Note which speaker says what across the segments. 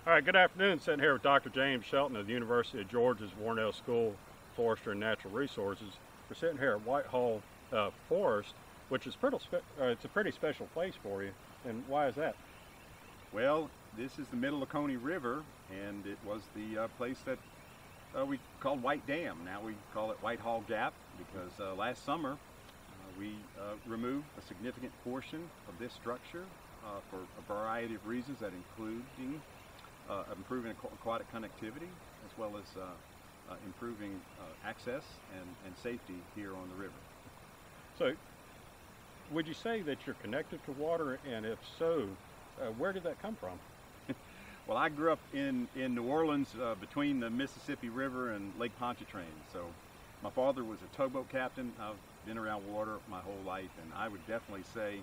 Speaker 1: All right, good afternoon. Sitting here with Dr. James Shelton of the University of Georgia's Warnell School of Forestry and Natural Resources. We're sitting here at Whitehall Forest, which is it's a pretty special place for you. And why is that?
Speaker 2: Well, this is the Middle Oconee River, and it was the place that we called White Dam. Now we call it Whitehall Gap because last summer we removed a significant portion of this structure for a variety of reasons, that including improving aquatic connectivity as well as improving access and safety here on the river.
Speaker 1: So, would you say that you're connected to water, and if so, where did that come from?
Speaker 2: Well, I grew up in New Orleans between the Mississippi River and Lake Pontchartrain. So my father was a towboat captain. I've been around water my whole life, and I would definitely say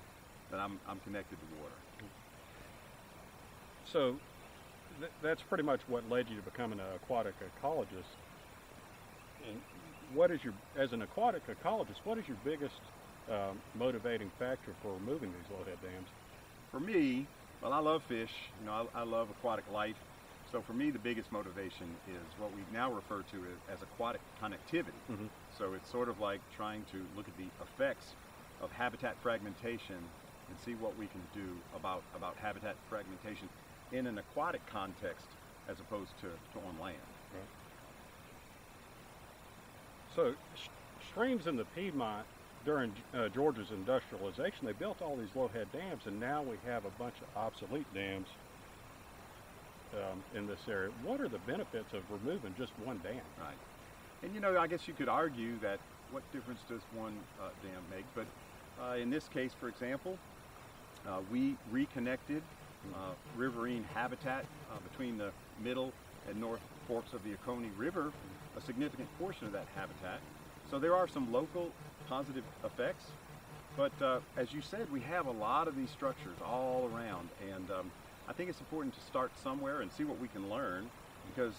Speaker 2: that I'm connected to water.
Speaker 1: So that's pretty much what led you to becoming an aquatic ecologist. And as an aquatic ecologist, what is your biggest motivating factor for removing these low-head dams?
Speaker 2: For me, well, I love fish. I love aquatic life. So for me, the biggest motivation is what we now refer to as aquatic connectivity.
Speaker 1: Mm-hmm.
Speaker 2: So it's sort of like trying to look at the effects of habitat fragmentation and see what we can do about habitat fragmentation in an aquatic context as opposed to on land.
Speaker 1: Right. So streams in the Piedmont during Georgia's industrialization, they built all these low-head dams, and now we have a bunch of obsolete dams in this area. What are the benefits of removing just one dam?
Speaker 2: Right. And I guess you could argue that what difference does one dam make? But in this case, for example, we reconnected riverine habitat between the middle and north forks of the Oconee River, a significant portion of that habitat. So there are some local positive effects, but as you said, we have a lot of these structures all around, and I think it's important to start somewhere and see what we can learn, because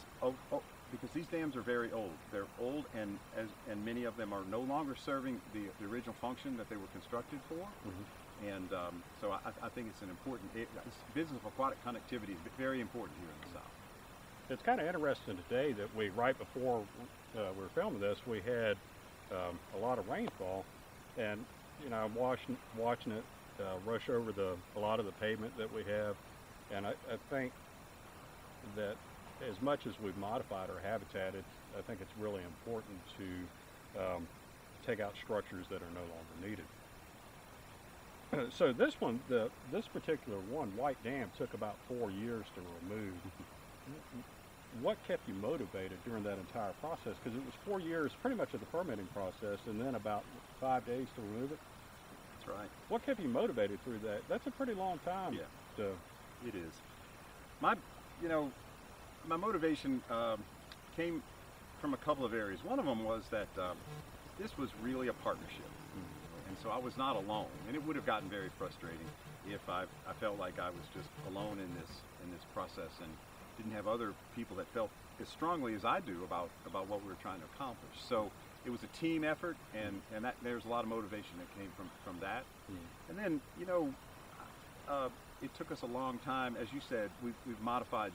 Speaker 2: these dams are very old. They're old, and many of them are no longer serving the original function that they were constructed for.
Speaker 1: Mm-hmm.
Speaker 2: And so I think it's an important, this business of aquatic connectivity is very important here in the South.
Speaker 1: It's kind of interesting today that right before we were filming this, we had a lot of rainfall, and I'm watching it rush over a lot of the pavement that we have, and I think that as much as we've modified our habitat, I think it's really important to take out structures that are no longer needed. So this particular one, White Dam, took about 4 years to remove. What kept you motivated during that entire process? Because it was 4 years pretty much of the permitting process, and then about 5 days to remove it.
Speaker 2: That's right.
Speaker 1: What kept you motivated through that? That's a pretty long time.
Speaker 2: Yeah, it is. My motivation came from a couple of areas. One of them was that this was really a partnership. And so I was not alone, and it would have gotten very frustrating if I felt like I was just alone in this process and didn't have other people that felt as strongly as I do about what we were trying to accomplish. So it was a team effort, and that there's a lot of motivation that came from that. And then it took us a long time. As you said, we've modified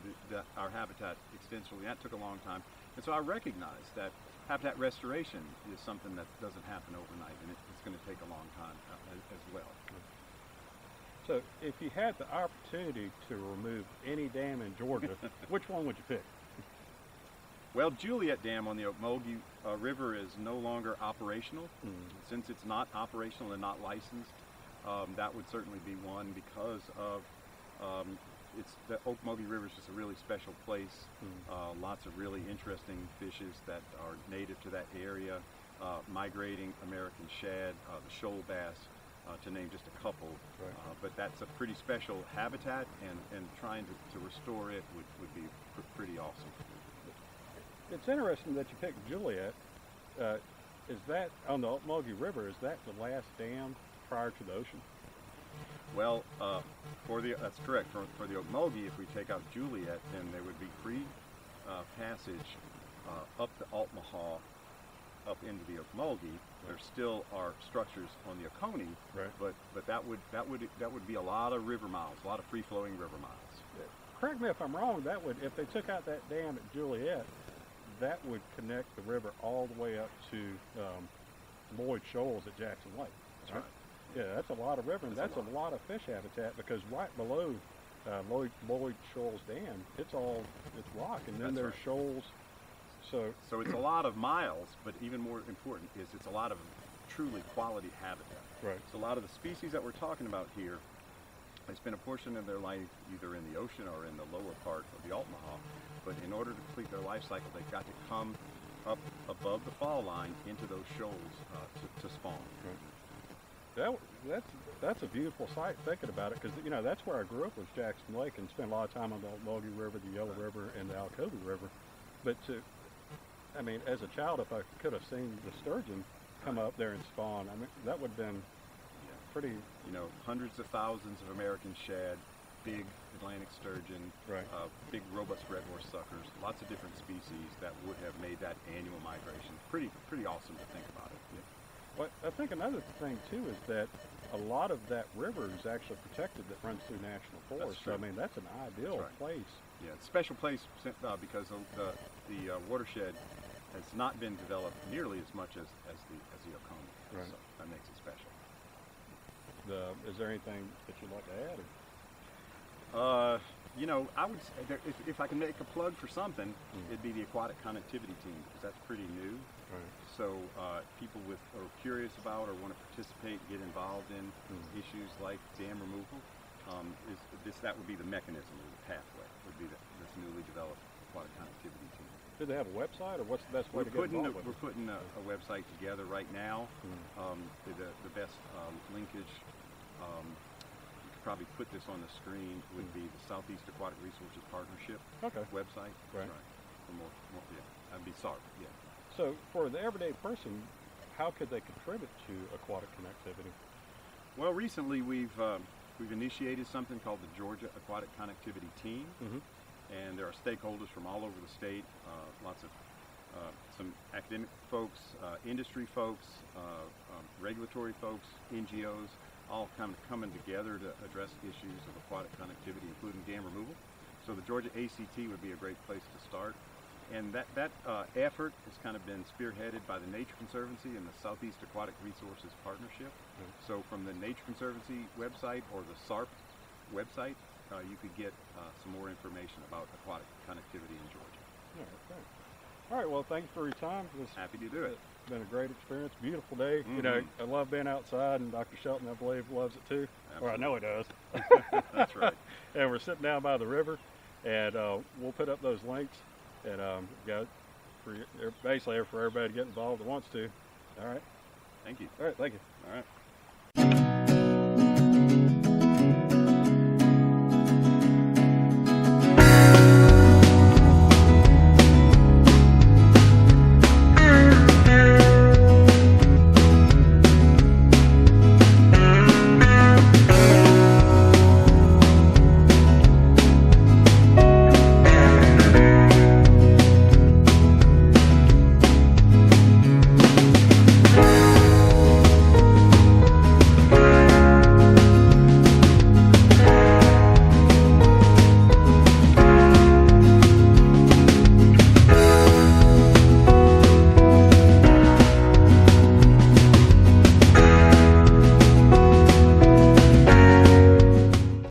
Speaker 2: our habitat extensively. That took a long time, and so I recognize that habitat restoration is something that doesn't happen overnight, and it's going to take a long time as well.
Speaker 1: So if you had the opportunity to remove any dam in Georgia, which one would you pick?
Speaker 2: Well, Juliet Dam on the Ocmulgee River is no longer operational. Since it's not operational and not licensed, that would certainly be one, because of the Ocmulgee River is just a really special place. Lots of really interesting fishes that are native to that area, migrating American shad, the shoal bass, to name just a couple.
Speaker 1: Right.
Speaker 2: But that's a pretty special habitat, and trying to restore it would be pretty awesome.
Speaker 1: It's interesting that you picked Juliet. Is that on the Ocmulgee River? Is that the last dam prior to the ocean?
Speaker 2: Well, that's correct. For the Ocmulgee, if we take out Juliet, then there would be free passage up the Altamaha, up into the Ocmulgee. There still are structures on the Oconee,
Speaker 1: right.
Speaker 2: but that would be a lot of river miles, a lot of free-flowing river miles.
Speaker 1: correct me if I'm wrong, that would, if they took out that dam at Juliet, that would connect the river all the way up to Lloyd Shoals at Jackson Lake.
Speaker 2: That's right.
Speaker 1: Yeah, that's a lot of river, and that's a lot of fish habitat, because right below Lloyd Shoals Dam, it's rock, and then there's shoals.
Speaker 2: So it's a lot of miles, but even more important is it's a lot of truly quality habitat.
Speaker 1: Right.
Speaker 2: So a lot of the species that we're talking about here, they spend a portion of their life either in the ocean or in the lower part of the Altamaha, but in order to complete their life cycle, they've got to come up above the fall line into those shoals to spawn.
Speaker 1: Right. That's a beautiful sight thinking about it, because that's where I grew up, was Jackson Lake, and spent a lot of time on the Logie River, the Yellow River, and the Alcovy River. But I mean, as a child, if I could have seen the sturgeon come up there and spawn, I mean, that would have been pretty.
Speaker 2: Hundreds of thousands of American shad, big Atlantic sturgeon,
Speaker 1: right.
Speaker 2: Big robust red horse suckers, lots of different species that would have made that annual migration. Pretty awesome to think about it. Yeah.
Speaker 1: But I think another thing too is that a lot of that river is actually protected, that runs through national forest. So I mean, that's an ideal place.
Speaker 2: Yeah, it's a special place because the watershed has not been developed nearly as much as the Oconee.
Speaker 1: Right.
Speaker 2: So that makes it special.
Speaker 1: Is there anything that you'd like to add?
Speaker 2: I would say if I can make a plug for something, it'd be the aquatic connectivity team, because that's pretty new.
Speaker 1: Right.
Speaker 2: So people are curious about or want to participate, get involved in issues like dam removal, that would be the mechanism or the pathway, would be this newly developed aquatic connectivity team.
Speaker 1: Do they have a website, or what's the best way to get involved with it?
Speaker 2: We're putting a website together right now. The best linkage, you could probably put this on the screen, would be the Southeast Aquatic Resources Partnership website.
Speaker 1: Right.
Speaker 2: For more, I'd be sorry. Yeah.
Speaker 1: So for the everyday person, how could they contribute to aquatic connectivity?
Speaker 2: Well, recently we've initiated something called the Georgia Aquatic Connectivity Team. And there are stakeholders from all over the state, lots of some academic folks, industry folks, regulatory folks, NGOs, all kind of coming together to address issues of aquatic connectivity, including dam removal. So the Georgia ACT would be a great place to start. And that effort has kind of been spearheaded by the Nature Conservancy and the Southeast Aquatic Resources Partnership. So from the Nature Conservancy website or the SARP website, you could get some more information about aquatic connectivity in Georgia.
Speaker 1: All right, well, thank you for your time.
Speaker 2: Happy to do it.
Speaker 1: It's been a great experience, beautiful day. I love being outside, and Dr. Shelton, I believe, loves it too.
Speaker 2: Absolutely.
Speaker 1: Or I know he does.
Speaker 2: That's right.
Speaker 1: And we're sitting down by the river, and we'll put up those links, and basically for everybody to get involved that wants to. All right.
Speaker 2: Thank you.
Speaker 1: All right, thank you.
Speaker 2: All right.